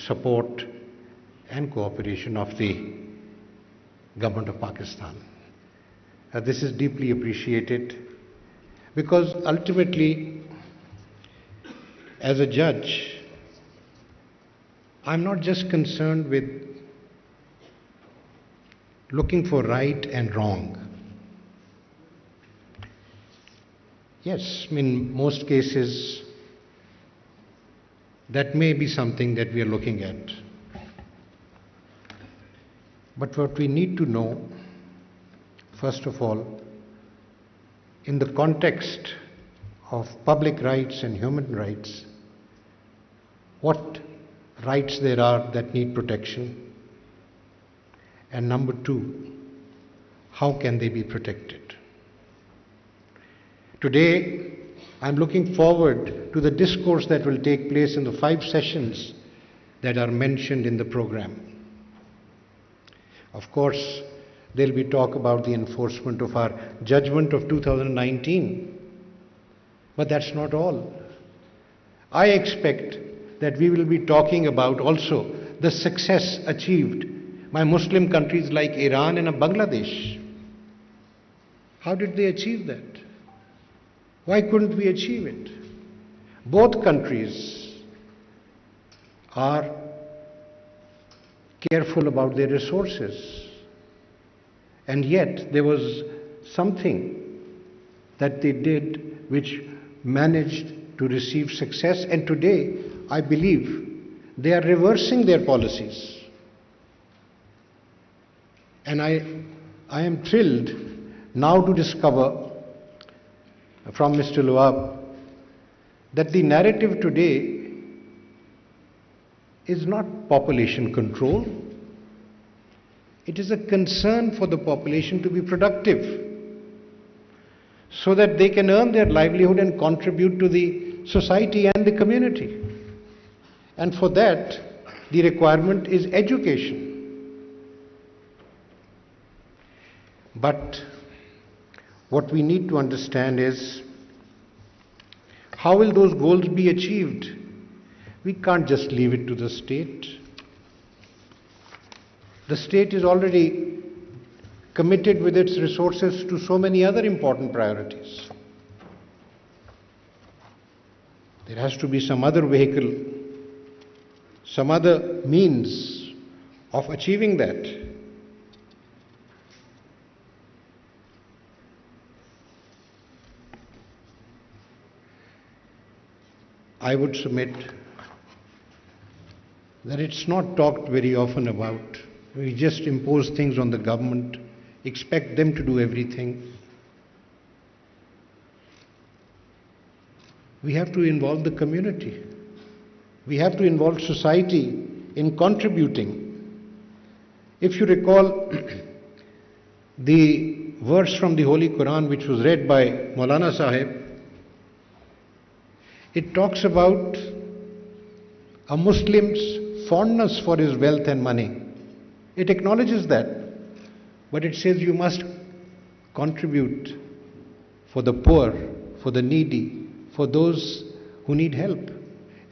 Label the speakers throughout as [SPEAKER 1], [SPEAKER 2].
[SPEAKER 1] support and cooperation of the government of Pakistan. This is deeply appreciated because ultimately, as a judge, I'm not just concerned with looking for right and wrong. Yes, in most cases, that may be something that we are looking at. But what we need to know, first of all, in the context of public rights and human rights, what rights there are that need protection, and number two, how can they be protected? Today, I'm looking forward to the discourse that will take place in the 5 sessions that are mentioned in the program. Of course, there'll be talk about the enforcement of our judgment of 2019, but that's not all. I expect that we will be talking about also the success achieved by Muslim countries like Iran and Bangladesh. How did they achieve that? Why couldn't we achieve it? Both countries are careful about their resources, and yet there was something that they did which managed to receive success, and today I believe they are reversing their policies. And I am thrilled now to discover from Mr. Luab that the narrative today is not population control. It is a concern for the population to be productive so that they can earn their livelihood and contribute to the society and the community. And for that, the requirement is education. But what we need to understand is, how will those goals be achieved? We can't just leave it to the state. The state is already committed with its resources to so many other important priorities. There has to be some other vehicle, some other means of achieving that. I would submit that it's not talked very often about. We just impose things on the government, expect them to do everything. We have to involve the community. We have to involve society in contributing. If you recall the verse from the Holy Quran which was read by Maulana Sahib, it talks about a Muslim's fondness for his wealth and money. It acknowledges that, but it says you must contribute for the poor, for the needy, for those who need help.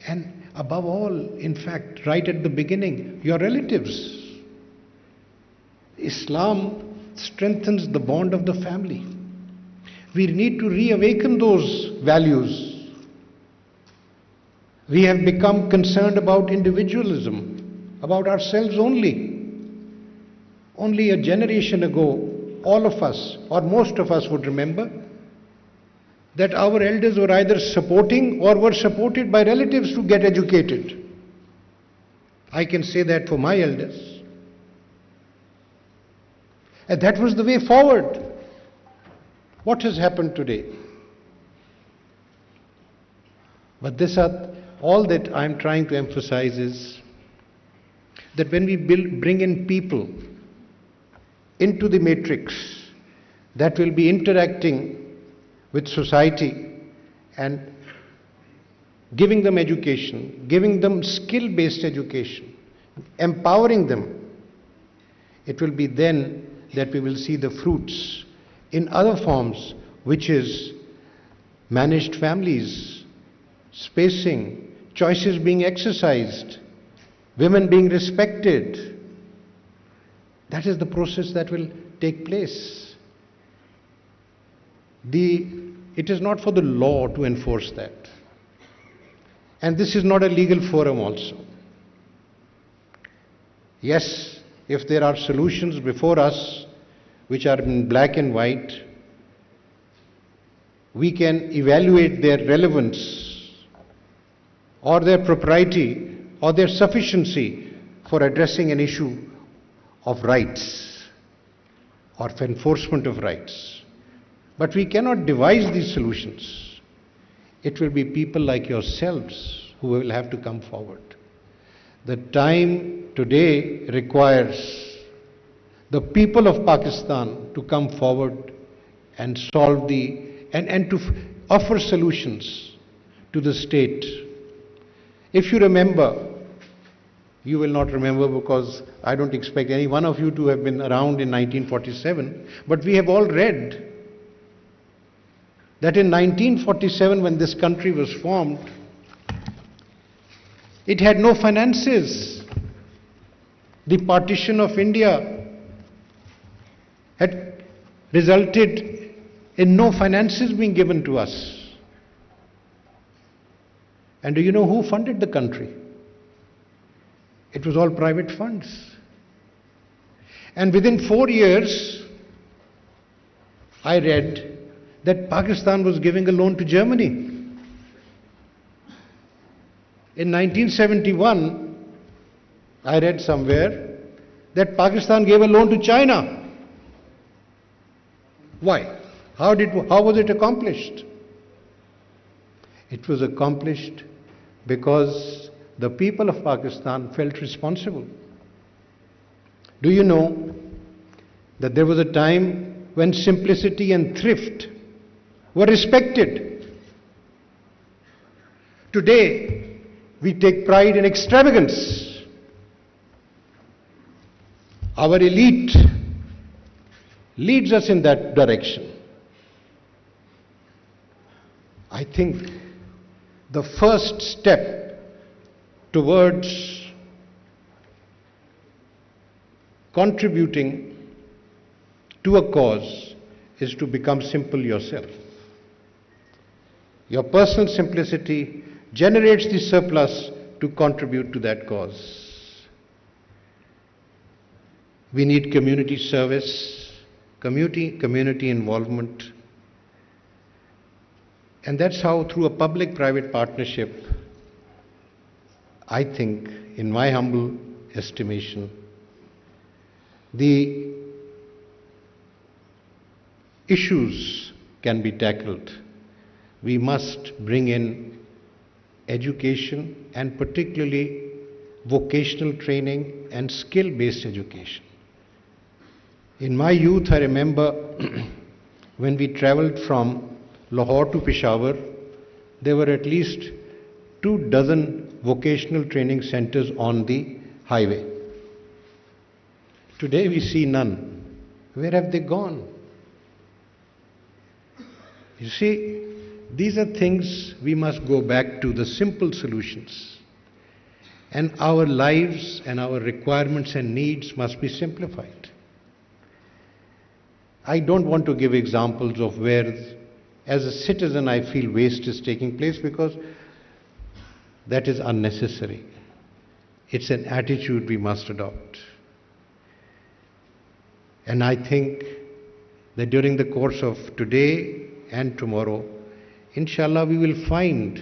[SPEAKER 1] And above all, in fact, right at the beginning, your relatives. Islam strengthens the bond of the family. We need to reawaken those values. We have become concerned about individualism, about ourselves only. Only a generation ago, all of us, or most of us would remember, that our elders were either supporting or were supported by relatives to get educated. I can say that for my elders. And that was the way forward. What has happened today? But all that I'm trying to emphasize is that when we bring in people into the matrix that will be interacting with society and giving them education, giving them skill-based education, empowering them, it will be then that we will see the fruits in other forms, which is managed families, spacing, choices being exercised, women being respected. That is the process that will take place. It is not for the law to enforce that. And this is not a legal forum also. Yes, if there are solutions before us which are in black and white, we can evaluate their relevance or their propriety or their sufficiency for addressing an issue of rights or for enforcement of rights. But we cannot devise these solutions. It will be people like yourselves who will have to come forward. The time today requires the people of Pakistan to come forward and solve and to offer solutions to the state. If you remember, you will not remember because I don't expect any one of you to have been around in 1947, but we have all read that in 1947, when this country was formed, it had no finances. The partition of India had resulted in no finances being given to us. And do you know who funded the country? It was all private funds. And within 4 years, I read that Pakistan was giving a loan to Germany. In 1971, I read somewhere that Pakistan gave a loan to China. Why? How was it accomplished? It was accomplished because the people of Pakistan felt responsible. Do you know that there was a time when simplicity and thrift were respected? Today, we take pride in extravagance. Our elite leads us in that direction. I think the first step towards contributing to a cause is to become simple yourself. Your personal simplicity generates the surplus to contribute to that cause. We need community service, community involvement, and that's how, through a public-private partnership, I think, in my humble estimation, the issues can be tackled. We must bring in education, and particularly vocational training and skill-based education. In my youth, I remember when we traveled from Lahore to Peshawar, there were at least 24 vocational training centers on the highway. Today we see none. Where have they gone? You see, these are things we must go back to, the simple solutions. And our lives and our requirements and needs must be simplified. I don't want to give examples of where, as a citizen, I feel waste is taking place, because that is unnecessary. It's an attitude we must adopt. And I think that during the course of today and tomorrow, inshallah, we will find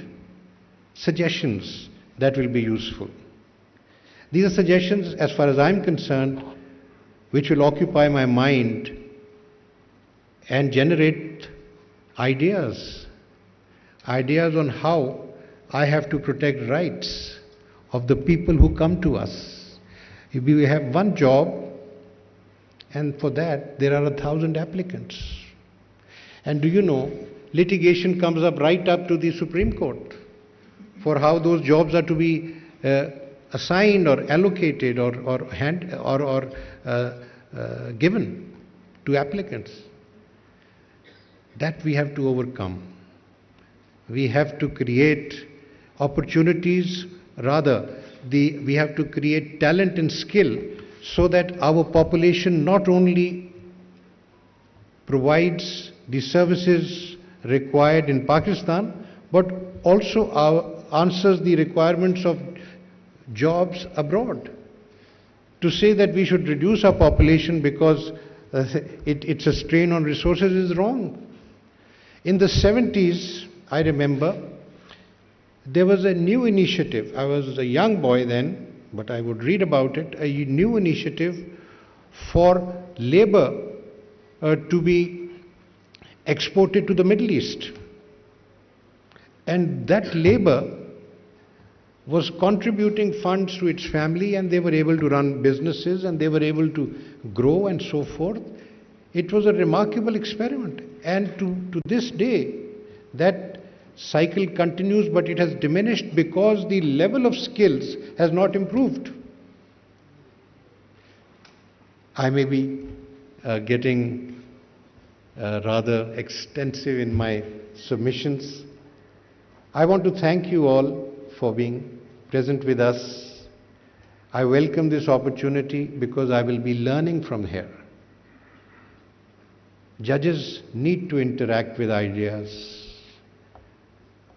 [SPEAKER 1] suggestions that will be useful. These are suggestions, as far as I'm concerned, which will occupy my mind and generate ideas on how I have to protect rights of the people who come to us. If we have one job, and for that there are 1,000 applicants. And do you know, litigation comes up right up to the Supreme Court for how those jobs are to be assigned or allocated or given to applicants. That we have to overcome. We have to create opportunities, rather we have to create talent and skill so that our population not only provides the services required in Pakistan, but also answers the requirements of jobs abroad. To say that we should reduce our population because it's a strain on resources is wrong. In the 70s, I remember, there was a new initiative. I was a young boy then, but I would read about it, a new initiative for labor to be exported to the Middle East. And that labor was contributing funds to its family, and they were able to run businesses and they were able to grow and so forth. It was a remarkable experiment, and to this day that cycle continues, but it has diminished because the level of skills has not improved. I may be getting rather extensive in my submissions. I want to thank you all for being present with us. I welcome this opportunity because I will be learning from here. Judges need to interact with ideas.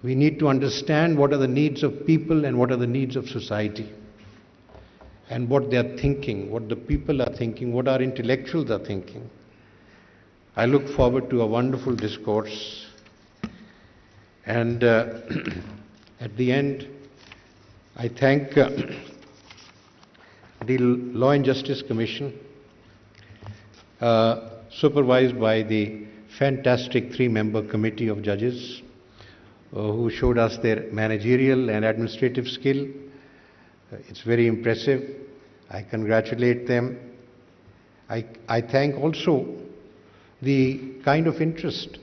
[SPEAKER 1] We need to understand what are the needs of people and what are the needs of society, and what they are thinking, what the people are thinking, what our intellectuals are thinking. I look forward to a wonderful discourse, and at the end, I thank the Law and Justice Commission, supervised by the fantastic 3-member committee of judges, who showed us their managerial and administrative skill. It's very impressive. I congratulate them. I thank also the kind of interest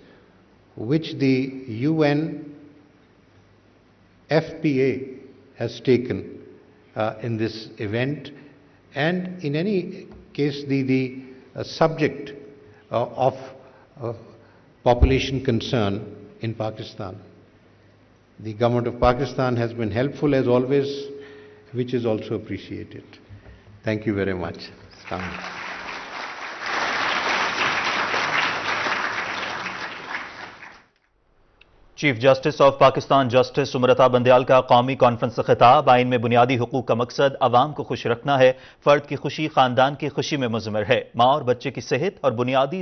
[SPEAKER 1] which the UN FPA has taken in this event, and in any case the subject of population concern in Pakistan. The government of Pakistan has been helpful as always, which is also appreciated. Thank you very much.
[SPEAKER 2] Chief justice of Pakistan justice Umar Bandial का कौमी conference से खिताब। आइन में बुनियादी हुकूक का मकसद आवाम को खुश रखना है। फर्द की खुशी खानदान की खुशी में मुज़मर है। माँ और बच्चे की सेहत और बुनियादी